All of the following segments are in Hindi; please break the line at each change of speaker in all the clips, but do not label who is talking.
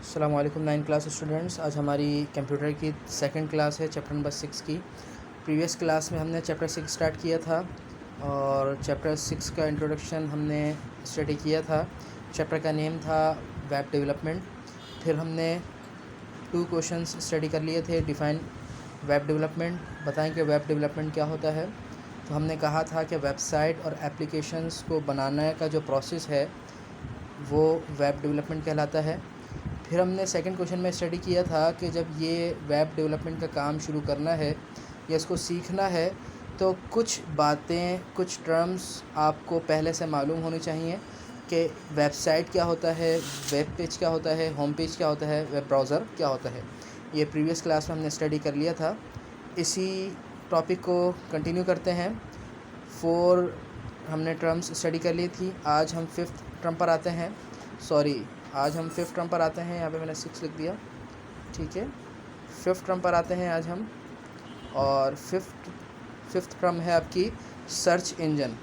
अस्सलाम वालेकुम 9 क्लास स्टूडेंट्स। आज हमारी कंप्यूटर की सेकंड क्लास है चैप्टर नंबर 6 की। प्रीवियस क्लास में हमने चैप्टर 6 स्टार्ट किया था और चैप्टर 6 का इंट्रोडक्शन हमने स्टडी किया था। चैप्टर का नेम था वेब डेवलपमेंट। फिर हमने 2 क्वेश्चंस स्टडी कर लिए थे। डिफ़ाइन वेब डेवलपमेंट, बताएं कि वेब डेवलपमेंट क्या होता है। तो हमने कहा था कि वेबसाइट और एप्लीकेशंस को बनाने का जो प्रोसेस है वो वेब डेवलपमेंट कहलाता है। फिर हमने सेकंड क्वेश्चन में स्टडी किया था कि जब ये वेब डेवलपमेंट का काम शुरू करना है या इसको सीखना है तो कुछ बातें, कुछ टर्म्स आपको पहले से मालूम होनी चाहिए कि वेबसाइट क्या होता है, वेब पेज क्या होता है, होम पेज क्या होता है, वेब ब्राउज़र क्या होता है। ये प्रीवियस क्लास में हमने स्टडी कर लिया था। इसी टॉपिक को कंटिन्यू करते हैं। 4 हमने टर्म्स स्टडी कर ली थी। आज हम 5th टर्म पर आते हैं। आज हम 5th टर्म पर आते हैं। यहाँ पे मैंने 6 लिख दिया, ठीक है। 5th टर्म पर आते हैं आज हम, और 5th टर्म है आपकी सर्च इंजन।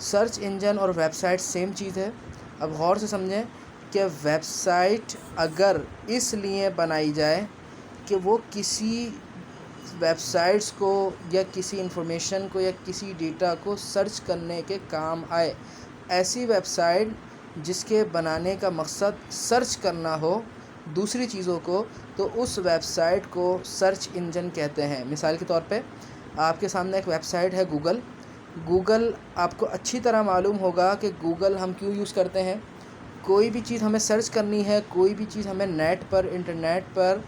सर्च इंजन और वेबसाइट सेम चीज़ है। अब गौर से समझें कि वेबसाइट अगर इसलिए बनाई जाए कि वो किसी वेबसाइट्स को या किसी इंफॉर्मेशन को या किसी डेटा को सर्च करने के काम आए, ऐसी वेबसाइट जिसके बनाने का मकसद सर्च करना हो दूसरी चीज़ों को, तो उस वेबसाइट को सर्च इंजन कहते हैं। मिसाल के तौर पे आपके सामने एक वेबसाइट है गूगल। आपको अच्छी तरह मालूम होगा कि गूगल हम क्यों यूज़ करते हैं। कोई भी चीज़ हमें सर्च करनी है, कोई भी चीज़ हमें नेट पर, इंटरनेट पर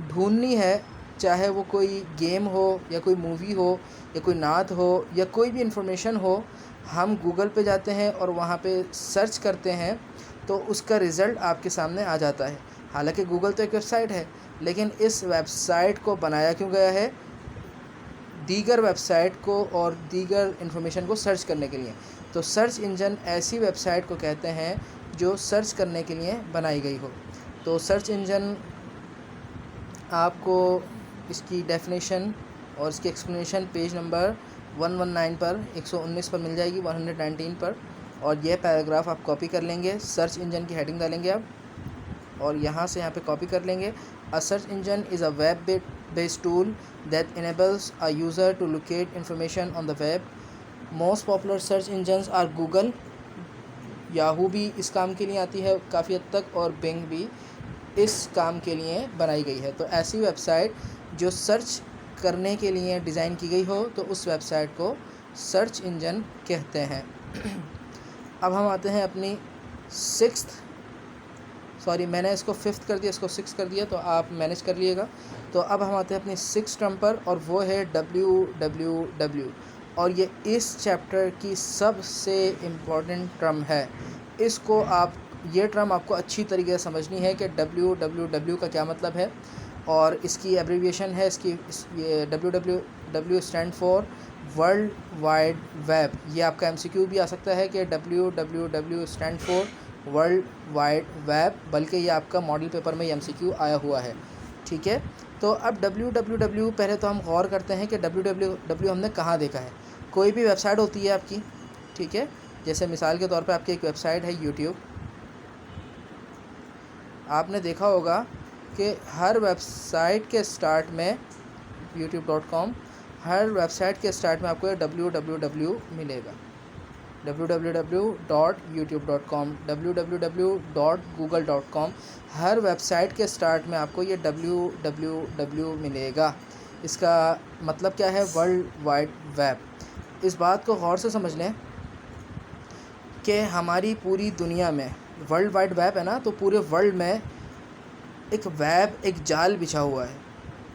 ढूंढनी है, चाहे वो कोई गेम हो या कोई मूवी हो या कोई नात हो या कोई भी इंफॉर्मेशन हो, हम गूगल पे जाते हैं और वहाँ पे सर्च करते हैं तो उसका रिज़ल्ट आपके सामने आ जाता है। हालांकि गूगल तो एक वेबसाइट है, लेकिन इस वेबसाइट को बनाया क्यों गया है? दीगर वेबसाइट को और दीगर इंफॉर्मेशन को सर्च करने के लिए। तो सर्च इंजन ऐसी वेबसाइट को कहते हैं जो सर्च करने के लिए बनाई गई हो। तो सर्च इंजन आपको इसकी डेफिनेशन और इसकी एक्सप्लेनेशन पेज नंबर 119 पर, 119 पर मिल जाएगी, 119 पर। और यह पैराग्राफ आप कॉपी कर लेंगे। सर्च इंजन की हेडिंग डालेंगे आप और यहाँ से यहाँ पे कॉपी कर लेंगे। A search engine is a web based tool that enables a user to locate information on the web. Most popular search engines are Google, Yahoo भी इस काम के लिए आती है काफ़ी हद तक, और बिंग भी इस काम के लिए बनाई गई है। तो ऐसी वेबसाइट जो सर्च करने के लिए डिज़ाइन की गई हो तो उस वेबसाइट को सर्च इंजन कहते हैं। अब हम आते हैं अपनी मैंने इसको 5th कर दिया, इसको 6 कर दिया, तो आप मैनेज कर लिएगा। तो अब हम आते हैं अपनी 6 टर्म पर, और वो है www, और ये इस चैप्टर की सबसे इम्पॉर्टेंट टर्म है। ये टर्म आपको अच्छी तरीके से समझनी है कि www का क्या मतलब है, और इसकी एब्रीविएशन है ये www stand for world wide web. ये आपका MCQ भी आ सकता है कि www stand for world wide web, बल्कि ये आपका मॉडल पेपर में MCQ आया हुआ है, ठीक है। तो अब www पहले तो हम गौर करते हैं कि www हमने कहाँ देखा है। कोई भी वेबसाइट होती है आपकी, ठीक है। जैसे मिसाल के तौर पे आपकी एक वेबसाइट है यूट्यूब। आपने देखा होगा कि हर वेबसाइट के स्टार्ट में youtube.com, हर वेबसाइट के स्टार्ट में आपको www मिलेगा। www.youtube.com, www.google.com, हर वेबसाइट के स्टार्ट में आपको ये www मिलेगा। इसका मतलब क्या है? World wide web. इस बात को गौर से समझ लें कि हमारी पूरी दुनिया में वर्ल्ड वाइड वेब है ना, तो पूरे वर्ल्ड में एक जाल बिछा हुआ है,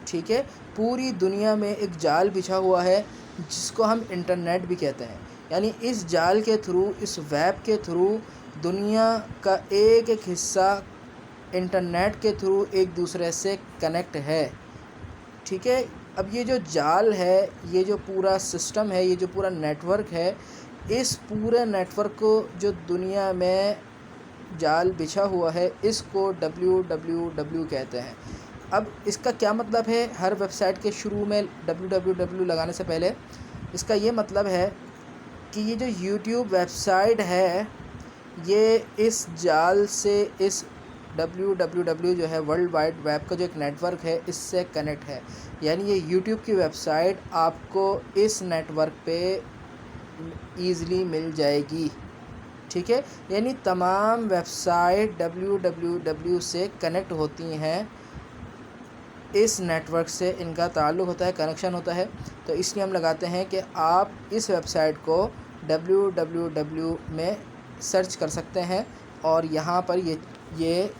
ठीक है। पूरी दुनिया में एक जाल बिछा हुआ है जिसको हम इंटरनेट भी कहते हैं। यानी इस जाल के थ्रू, इस वेब के थ्रू दुनिया का एक एक हिस्सा इंटरनेट के थ्रू एक दूसरे से कनेक्ट है, ठीक है। अब ये जो जाल है, ये जो पूरा सिस्टम है, ये जो पूरा नेटवर्क है, इस पूरे नेटवर्क को जो दुनिया में जाल बिछा हुआ है, इसको www कहते हैं। अब इसका क्या मतलब है? हर वेबसाइट के शुरू में www लगाने से पहले इसका ये मतलब है कि ये जो YouTube वेबसाइट है, ये इस जाल से, इस www जो है वर्ल्ड वाइड वेब का जो एक नेटवर्क है इससे कनेक्ट है, यानी ये यूट्यूब की वेबसाइट आपको इस नेटवर्क पे ईज़िली मिल जाएगी। ठीक है, यानी तमाम वेबसाइट www से कनेक्ट होती हैं, इस नेटवर्क से इनका ताल्लुक़ होता है, कनेक्शन होता है। तो इसलिए हम लगाते हैं कि आप इस वेबसाइट को www में सर्च कर सकते हैं और यहाँ पर ये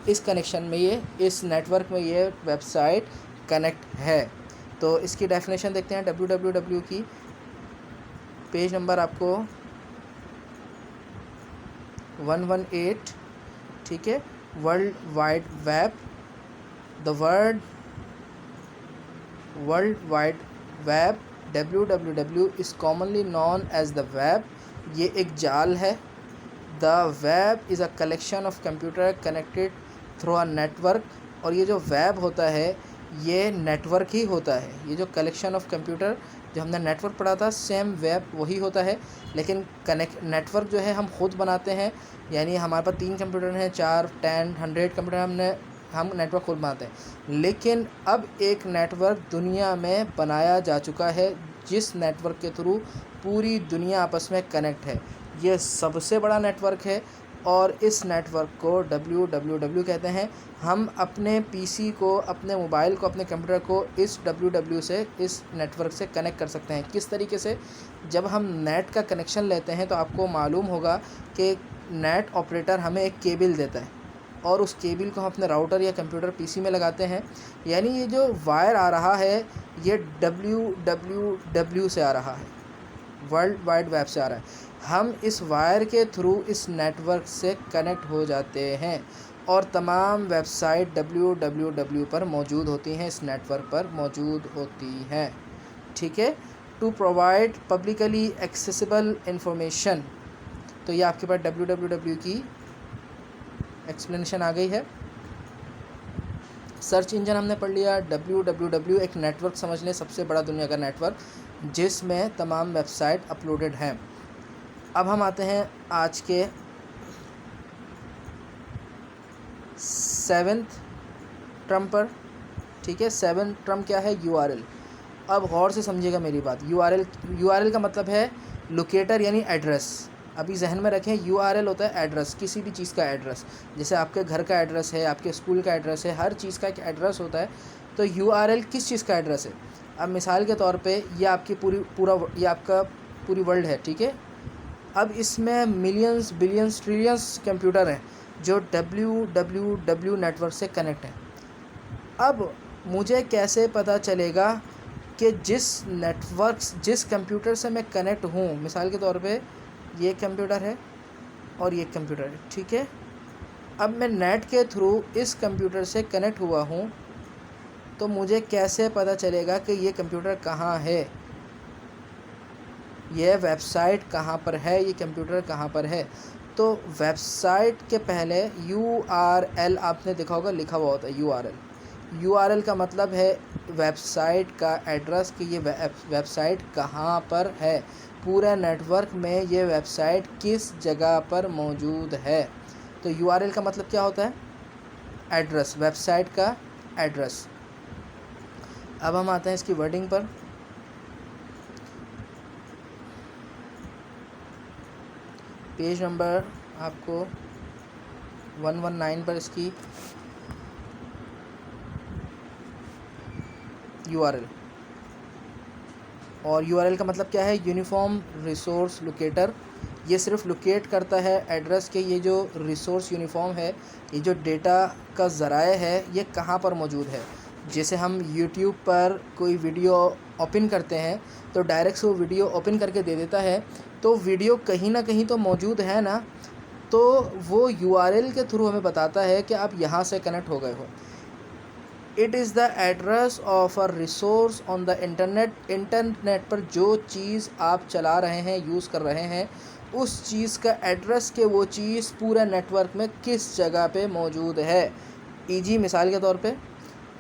इस कनेक्शन में ये इस नेटवर्क में ये वेबसाइट कनेक्ट है। तो इसकी डेफिनेशन देखते हैं www की। पेज नंबर आपको 118, ठीक है। World wide web, the world wide web www is commonly known as the web. ये एक जाल है। The web is a collection of computer connected through a network. और ये जो वेब होता है ये नेटवर्क ही होता है। ये जो कलेक्शन ऑफ कंप्यूटर जो हमने नेटवर्क पढ़ा था, सेम वेब वही होता है, लेकिन नेटवर्क जो है हम खुद बनाते हैं। यानी हमारे पास 3 कंप्यूटर हैं, 4, 10, 100 कंप्यूटर हम नेटवर्क खुद बनाते हैं। लेकिन अब एक नेटवर्क दुनिया में बनाया जा चुका है जिस नेटवर्क के थ्रू पूरी दुनिया आपस में कनेक्ट है। ये सबसे बड़ा नेटवर्क है और इस नेटवर्क को www कहते हैं। हम अपने पीसी को, अपने मोबाइल को, अपने कंप्यूटर को इस www से, इस नेटवर्क से कनेक्ट कर सकते हैं। किस तरीके से? जब हम नेट का कनेक्शन लेते हैं तो आपको मालूम होगा कि नेट ऑपरेटर हमें एक केबल देता है और उस केबल को हम अपने राउटर या कंप्यूटर पीसी में लगाते हैं। यानी ये जो वायर आ रहा है ये www से आ रहा है, वर्ल्ड वाइड वेब से आ रहा है। हम इस वायर के थ्रू इस नेटवर्क से कनेक्ट हो जाते हैं और तमाम वेबसाइट www पर मौजूद होती हैं, इस नेटवर्क पर मौजूद होती हैं। ठीक है, to provide publicly accessible information. तो ये आपके पास www की एक्सप्लेनेशन आ गई है। सर्च इंजन हमने पढ़ लिया। www एक नेटवर्क समझ लें, सबसे बड़ा दुनिया का नेटवर्क जिसमें तमाम वेबसाइट अपलोडेड हैं। अब हम आते हैं आज के 7th टर्म पर। ठीक है, 7th टर्म क्या है? URL। अब गौर से समझिएगा मेरी बात। URL का मतलब है लोकेटर यानी एड्रेस। अभी जहन में रखें, URL होता है एड्रेस, किसी भी चीज़ का एड्रेस। जैसे आपके घर का एड्रेस है, आपके स्कूल का एड्रेस है, हर चीज़ का एक एड्रेस होता है। तो URL किस चीज़ का एड्रेस है? अब मिसाल के तौर पे ये आपकी ये आपका पूरी वर्ल्ड है। ठीक है, अब इसमें मिलियंस, बिलियंस, ट्रिलियंस कंप्यूटर हैं जो www नेटवर्क से कनेक्ट हैं। अब मुझे कैसे पता चलेगा कि जिस कंप्यूटर से मैं कनेक्ट हूँ, मिसाल के तौर पे ये कंप्यूटर है और ये कंप्यूटर है। ठीक है, अब मैं नेट के थ्रू इस कंप्यूटर से कनेक्ट हुआ हूँ, तो मुझे कैसे पता चलेगा कि ये कंप्यूटर कहाँ है, यह वेबसाइट कहाँ पर है, ये कंप्यूटर कहाँ पर है? तो वेबसाइट के पहले URL आपने देखा होगा, लिखा हुआ होता है URL का मतलब है वेबसाइट का एड्रेस कि ये वेबसाइट कहाँ पर है, पूरे नेटवर्क में ये वेबसाइट किस जगह पर मौजूद है। तो URL का मतलब क्या होता है? एड्रेस, वेबसाइट का एड्रेस। अब हम आते हैं इसकी वर्डिंग पर। पेज नंबर आपको 119 पर इसकी URL। और URL का मतलब क्या है? Uniform resource locator. ये सिर्फ लोकेट करता है एड्रेस के, ये जो रिसोर्स यूनिफॉर्म है, ये जो डेटा का ज़राए है, ये कहाँ पर मौजूद है। जैसे हम YouTube पर कोई वीडियो ओपन करते हैं तो डायरेक्ट से वो वीडियो ओपन करके दे देता है, तो वीडियो कहीं ना कहीं तो मौजूद है ना, तो वो URL के थ्रू हमें बताता है कि आप यहाँ से कनेक्ट हो गए हो। It is the address of a resource on the internet पर जो चीज़ आप चला रहे हैं, यूज़ कर रहे हैं, उस चीज़ का एड्रेस के वो चीज़ पूरे नेटवर्क में किस जगह पे मौजूद है। ईजी मिसाल के तौर पे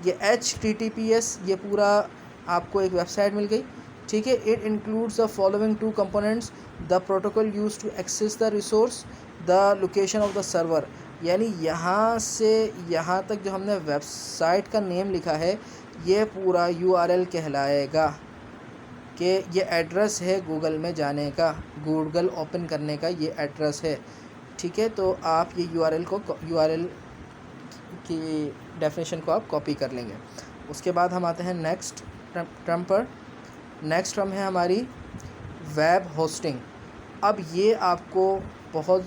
ये HTTPS, ये पूरा आपको एक वेबसाइट मिल गई। ठीक है, it includes the following 2 components, the protocol use to access the resource, the location of the server. यानी यहाँ से यहाँ तक जो हमने वेबसाइट का नेम लिखा है ये पूरा URL कहलाएगा कि ये एड्रेस है गूगल में जाने का, गूगल ओपन करने का ये एड्रेस है। ठीक है, तो आप ये URL की डेफिनेशन को आप कॉपी कर लेंगे। उसके बाद हम आते हैं नेक्स्ट टर्म पर। नेक्स्ट टर्म है हमारी वेब होस्टिंग। अब ये आपको बहुत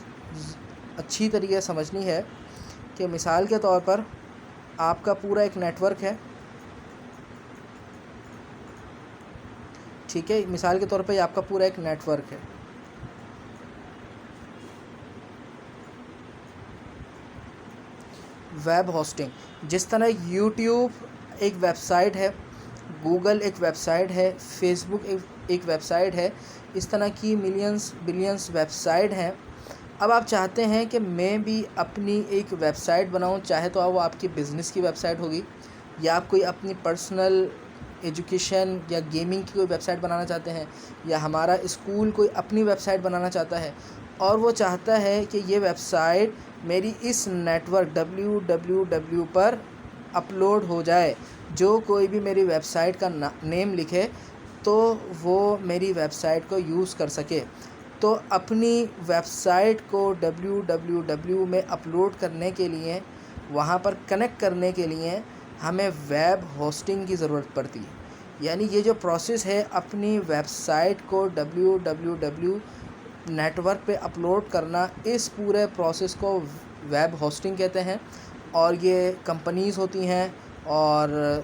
अच्छी तरीके से समझनी है कि मिसाल के तौर पर आपका पूरा एक नेटवर्क है। ठीक है, मिसाल के तौर पे आपका पूरा एक नेटवर्क है। वेब होस्टिंग, जिस तरह यूट्यूब एक वेबसाइट है, गूगल एक वेबसाइट है, फेसबुक एक वेबसाइट है, इस तरह की मिलियंस बिलियंस वेबसाइट हैं। अब आप चाहते हैं कि मैं भी अपनी एक वेबसाइट बनाऊं, चाहे तो वो आपकी बिज़नेस की वेबसाइट होगी या आप कोई अपनी पर्सनल एजुकेशन या गेमिंग की कोई वेबसाइट बनाना चाहते हैं, या हमारा स्कूल कोई अपनी वेबसाइट बनाना चाहता है और वो चाहता है कि ये वेबसाइट मेरी इस नेटवर्क www पर अपलोड हो जाए। जो कोई भी मेरी वेबसाइट का नेम लिखे तो वो मेरी वेबसाइट को यूज़ कर सके। तो अपनी वेबसाइट को www में अपलोड करने के लिए, वहाँ पर कनेक्ट करने के लिए हमें वेब होस्टिंग की ज़रूरत पड़ती है। यानी ये जो प्रोसेस है अपनी वेबसाइट को www नेटवर्क पे अपलोड करना, इस पूरे प्रोसेस को वेब होस्टिंग कहते हैं। और ये कंपनीज़ होती हैं और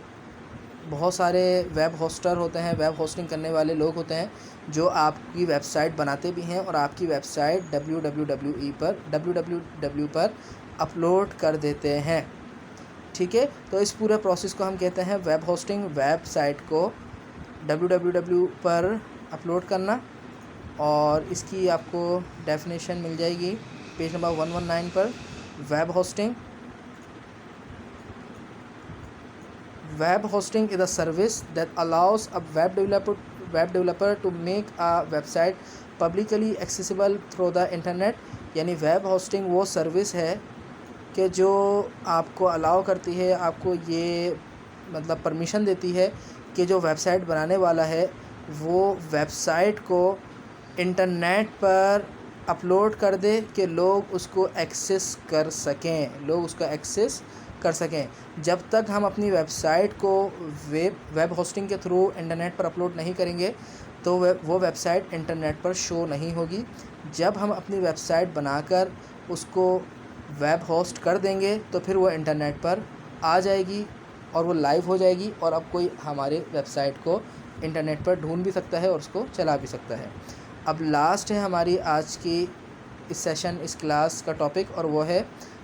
बहुत सारे वेब होस्टर होते हैं, वेब होस्टिंग करने वाले लोग होते हैं जो आपकी वेबसाइट बनाते भी हैं और आपकी वेबसाइट www पर अपलोड कर देते हैं। ठीक है, तो इस पूरे प्रोसेस को हम कहते हैं वेब होस्टिंग। वेबसाइट को www पर अपलोड करना, और इसकी आपको डेफिनेशन मिल जाएगी पेज नंबर 119 पर। Web hosting, web hosting is a service that allows a web developer to make a website publicly accessible through the internet। यानी वेब होस्टिंग वो सर्विस है कि जो आपको अलाउ करती है, आपको ये मतलब परमिशन देती है कि जो वेबसाइट बनाने वाला है वो वेबसाइट को इंटरनेट पर अपलोड कर दे कि लोग उसको एक्सेस कर सकें। जब तक हम अपनी वेबसाइट को वेब होस्टिंग के थ्रू इंटरनेट पर अपलोड नहीं करेंगे तो वो वेबसाइट इंटरनेट पर शो नहीं होगी। जब हम अपनी वेबसाइट बनाकर उसको वेब होस्ट कर देंगे तो फिर वो इंटरनेट पर आ जाएगी और वो लाइव हो जाएगी, और अब कोई हमारे वेबसाइट को इंटरनेट पर ढूंढ भी सकता है और उसको चला भी सकता है। अब लास्ट है हमारी आज की इस क्लास का टॉपिक, और वो है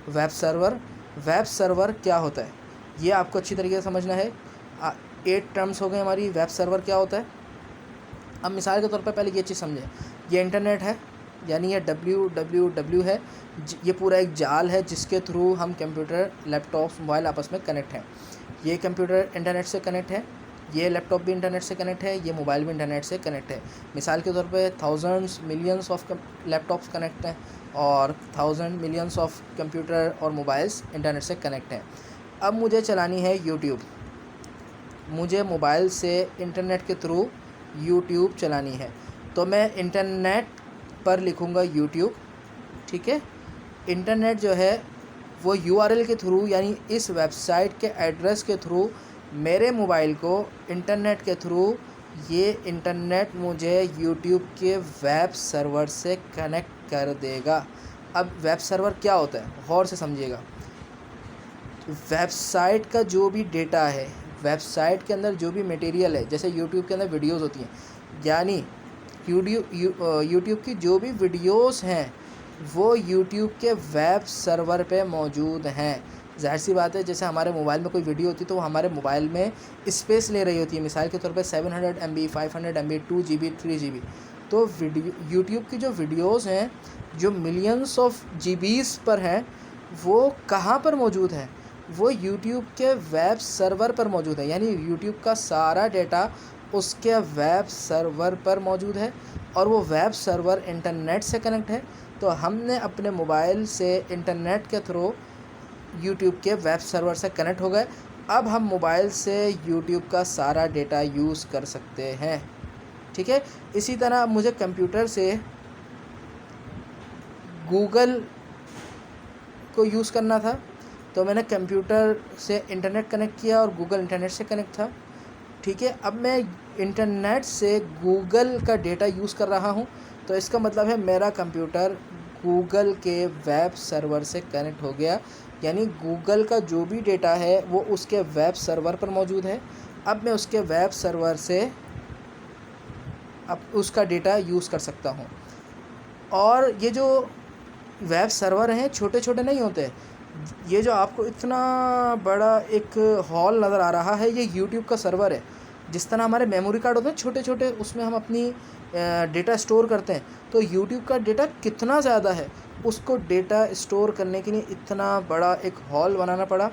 वेब सर्वर। वेब सर्वर क्या होता है ये आपको अच्छी तरीके से समझना है। 8 टर्म्स हो गए हमारी। वेब सर्वर क्या होता है, अब मिसाल के तौर पर पहले ये चीज़ समझें। ये इंटरनेट है, यानी ये www है, ये पूरा एक जाल है जिसके थ्रू हम कंप्यूटर, लैपटॉप, मोबाइल आपस में कनेक्ट हैं। ये कंप्यूटर इंटरनेट से कनेक्ट है, ये लैपटॉप भी इंटरनेट से कनेक्ट है, ये मोबाइल भी इंटरनेट से कनेक्ट है। मिसाल के तौर पे thousands millions of laptops connect हैं और 1000 मिलियंस ऑफ कंप्यूटर और मोबाइल्स इंटरनेट से कनेक्ट हैं। अब मुझे चलानी है यूट्यूब, मुझे मोबाइल से इंटरनेट के थ्रू यूट्यूब चलानी है, तो मैं इंटरनेट पर लिखूँगा यूट्यूब। ठीक है, इंटरनेट जो है वो URL के थ्रू, यानी इस वेबसाइट के एड्रेस के थ्रू मेरे मोबाइल को इंटरनेट के थ्रू, ये इंटरनेट मुझे यूट्यूब के वेब सर्वर से कनेक्ट कर देगा। अब वेब सर्वर क्या होता है, गौर से समझिएगा। वेबसाइट का जो भी डेटा है, वेबसाइट के अंदर जो भी मटेरियल है, जैसे यूट्यूब के अंदर वीडियोस होती हैं, यानी यूट्यूब की जो भी वीडियोस हैं वो यूट्यूब के वेब सर्वर पे मौजूद हैं। ज़ाहिर सी बात है, जैसे हमारे मोबाइल में कोई वीडियो होती है तो वो हमारे मोबाइल में स्पेस ले रही होती है। मिसाल के तौर पे 700 MB, 500 MB, 2 GB, 3 GB। तो यूट्यूब की जो वीडियोस हैं जो मिलियंस ऑफ GBs पर हैं, वो कहाँ पर मौजूद हैं, वो यूट्यूब के वेब सर्वर पर मौजूद है। यानी यूट्यूब का सारा डेटा उसके वेब सर्वर पर मौजूद है और वो वेब सर्वर इंटरनेट से कनेक्ट है। तो हमने अपने मोबाइल से इंटरनेट के थ्रू यूट्यूब के वेब सर्वर से कनेक्ट हो गए। अब हम मोबाइल से यूट्यूब का सारा डेटा यूज़ कर सकते हैं। ठीक है, इसी तरह मुझे कंप्यूटर से गूगल को यूज़ करना था, तो मैंने कंप्यूटर से इंटरनेट कनेक्ट किया और गूगल इंटरनेट से कनेक्ट था। ठीक है, अब मैं इंटरनेट से गूगल का डेटा यूज़ कर रहा हूँ, तो इसका मतलब है मेरा कंप्यूटर गूगल के वेब सर्वर से कनेक्ट हो गया, यानी गूगल का जो भी डेटा है वो उसके वेब सर्वर पर मौजूद है। अब मैं उसके वेब सर्वर से अब उसका डेटा यूज़ कर सकता हूँ। और ये जो वेब सर्वर हैं छोटे छोटे नहीं होते, ये जो आपको इतना बड़ा एक हॉल नज़र आ रहा है, ये यूट्यूब का सर्वर है। जिस तरह हमारे मेमोरी कार्ड होते हैं छोटे छोटे, उसमें हम अपनी डेटा स्टोर करते हैं, तो यूट्यूब का डेटा कितना ज़्यादा है, उसको डेटा स्टोर करने के लिए इतना बड़ा एक हॉल बनाना पड़ा।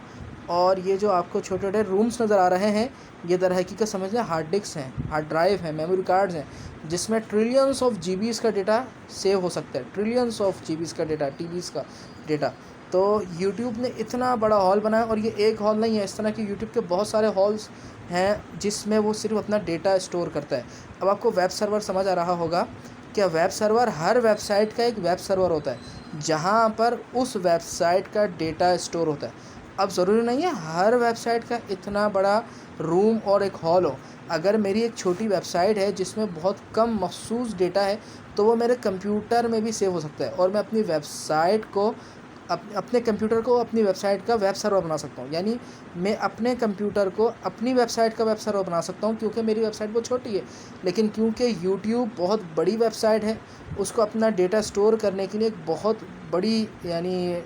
और ये जो आपको छोटे छोटे रूम्स नज़र आ रहे हैं, ये दर हकीकत समझ लें हार्ड डिस्क हैं, हार्ड ड्राइव हैं, मेमोरी कार्ड्स हैं, जिसमें ट्रिलियंस ऑफ जीबीज़ का डेटा सेव हो सकता है, ट्रिलियंस ऑफ जीबीज़ का डेटा, टीबीज़ का डेटा। तो यूट्यूब ने इतना बड़ा हॉल बनाया, और ये एक हॉल नहीं है, इस तरह के यूट्यूब के बहुत सारे हॉल्स हैं जिसमें वो सिर्फ अपना डेटा स्टोर करता है। अब आपको वेब सर्वर समझ आ रहा होगा कि वेब सर्वर, हर वेबसाइट का एक वेब सर्वर होता है जहाँ पर उस वेबसाइट का डेटा स्टोर होता है। अब ज़रूरी नहीं है हर वेबसाइट का इतना बड़ा रूम और एक हॉल हो। अगर मेरी एक छोटी वेबसाइट है जिसमें बहुत कम मखसूस डेटा है, तो वो मेरे कंप्यूटर में भी सेव हो सकता है, और मैं अपनी वेबसाइट को अपने कंप्यूटर को अपनी वेबसाइट का वेब सर्वर बना सकता हूँ। यानी मैं अपने कंप्यूटर को अपनी वेबसाइट का वेब सर्वर बना सकता हूँ, क्योंकि मेरी वेबसाइट बहुत छोटी है, लेकिन क्योंकि यूट्यूब बहुत बड़ी वेबसाइट है, उसको अपना डेटा स्टोर करने के लिए एक बहुत बड़ी यानी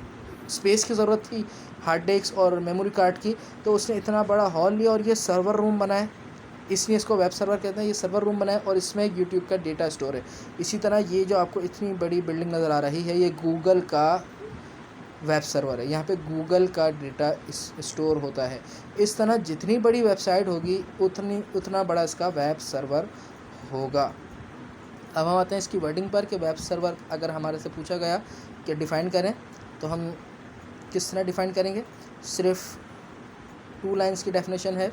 स्पेस की ज़रूरत थी, हार्ड डिस्क और मेमोरी कार्ड की, तो उसने इतना बड़ा हॉल लिया और ये सर्वर रूम बनाए, इसलिए इसको वेब सर्वर कहते हैं। ये सर्वर रूम बनाए और इसमें यूट्यूब का डेटा स्टोर है। इसी तरह ये जो आपको इतनी बड़ी बिल्डिंग नज़र आ रही है, ये गूगल का वेब सर्वर है, यहाँ पे गूगल का डेटा स्टोर होता है। इस तरह जितनी बड़ी वेबसाइट होगी उतना बड़ा इसका वेब सर्वर होगा। अब हम आते हैं इसकी वर्डिंग पर कि वेब सर्वर अगर हमारे से पूछा गया कि डिफ़ाइन करें, तो हम किस तरह डिफ़ाइन करेंगे। सिर्फ 2 लाइन्स की डेफिनेशन है।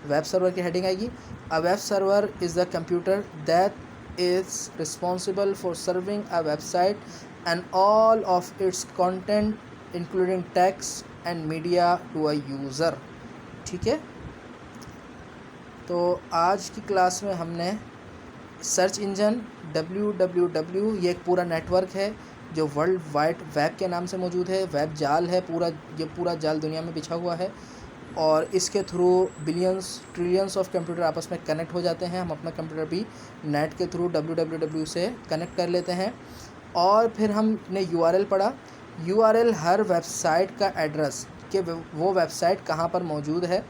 वेब सर्वर की हेडिंग आएगी, a web server is the computer that is responsible for serving a website and all of its content including text and media to a user. ठीक है, तो आज की क्लास में हमने सर्च इंजन www, ये एक पूरा नेटवर्क है जो वर्ल्ड वाइड वेब के नाम से मौजूद है, वेब जाल है पूरा, ये पूरा जाल दुनिया में बिछा हुआ है, और इसके through billions trillions of computer आपस में कनेक्ट हो जाते हैं। हम अपना कंप्यूटर भी नेट के थ्रू www से कनेक्ट कर लेते हैं। और फिर हमने URL पढ़ा। URL हर वेबसाइट का एड्रेस, कि वो वेबसाइट कहाँ पर मौजूद है,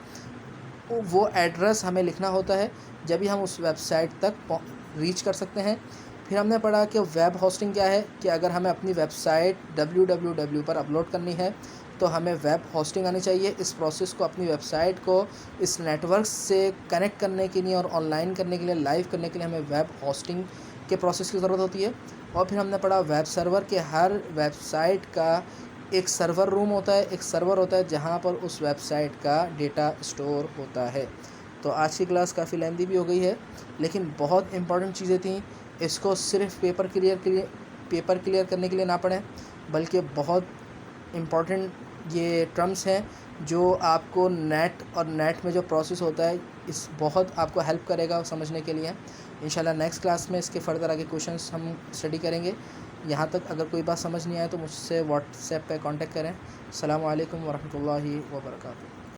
वो एड्रेस हमें लिखना होता है, जब भी हम उस वेबसाइट तक रीच कर सकते हैं। फिर हमने पढ़ा कि वेब होस्टिंग क्या है, कि अगर हमें अपनी वेबसाइट www पर अपलोड करनी है तो हमें वेब होस्टिंग आनी चाहिए। इस प्रोसेस को, अपनी वेबसाइट को इस नेटवर्क से कनेक्ट करने के लिए और ऑनलाइन करने के लिए, लाइव करने के लिए हमें वेब होस्टिंग के प्रोसेस की ज़रूरत होती है। और फिर हमने पढ़ा वेब सर्वर, के हर वेबसाइट का एक सर्वर रूम होता है, एक सर्वर होता है जहाँ पर उस वेबसाइट का डेटा स्टोर होता है। तो आज की क्लास काफ़ी लेंथी भी हो गई है, लेकिन बहुत इंपॉर्टेंट चीज़ें थी। इसको सिर्फ पेपर क्लियर करने के लिए ना पढ़ें, बल्कि बहुत इम्पॉर्टेंट ये टर्म्स हैं जो आपको नेट में जो प्रोसेस होता है, इस बहुत आपको हेल्प करेगा समझने के लिए। इंशाल्लाह नेक्स्ट क्लास में इसके फर्दर आगे क्वेश्चंस हम स्टडी करेंगे। यहाँ तक अगर कोई बात समझ नहीं आए तो मुझसे व्हाट्सएप पे कांटेक्ट करें। अस्सलामु अलैकुम वरहमतुल्लाहि वबरकातुहू।